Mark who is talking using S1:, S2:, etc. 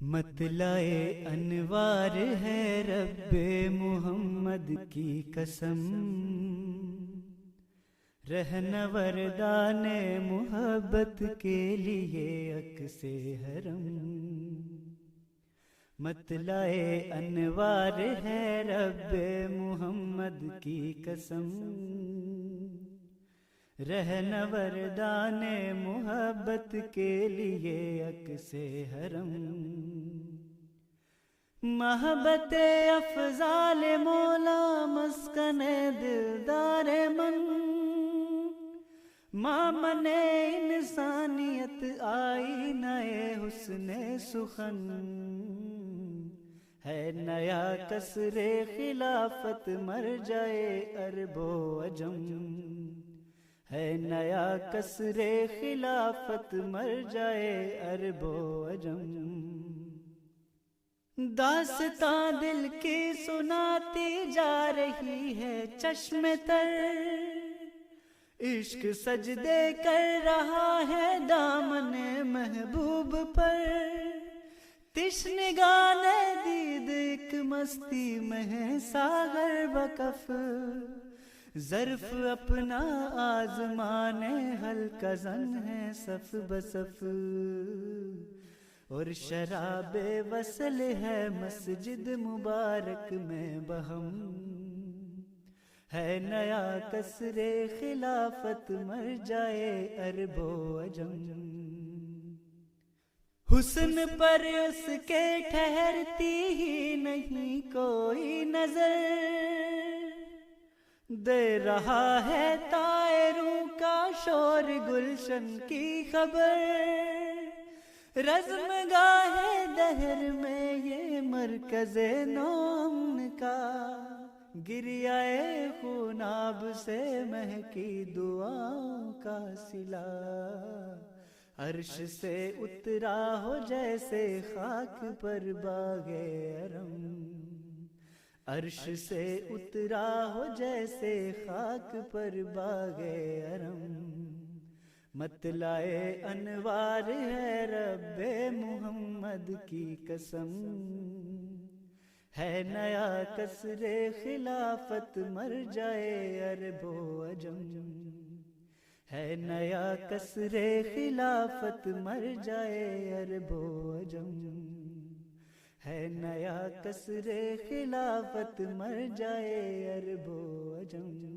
S1: مطلع انوار ہے رب محمد کی قسم، رہنوردان محبت کے لیے عکس حرم۔ مطلع انوار ہے رب محمد کی قسم، رہنوردان محبت کے لیے عکس حرم۔ محبت افضال مولا مسکن دلدار من، مامن انسانیت آئینہ حسن سخن، ہے نیا کسر خلافت مر جائے عرب و عجم، ہے نیا کسر خلافت مر جائے عرب و عجم۔ داستان دل کی سناتی جا رہی ہے چشم تر، عشق سجدے کر رہا ہے دامن محبوب پر، تشنگان دید ایک مستی میں ساغر بکف، ظرف اپنا آزمانے حلقہ زن ہے صف بصف، اور شراب وصل ہے مسجد مبارک میں بہم، ہے نیا کسر خلافت مر جائے عرب و عجم۔ حسن پر اس کے ٹھہرتی ہی نہیں کوئی نظر، دے رہا ہے طائروں کا شور گلشن کی خبر، رزم گاہ دہر میں یہ مرکز نوم کا، گریہ خوناب سے مہکی دعاؤں کا صلہ، عرش سے اترا ہو جیسے خاک پر باغ ارم، عرش سے اترا ہو جیسے خاک پر باغ ارم۔ مطلع انوار ہے رب محمد کی قسم، ہے نیا کسر خلافت مر جائے عرب و عجم، ہے نیا کسر خلافت مر جائے عرب و عجم، ہے نیا کسر خلافت مر جائے عرب و عجم۔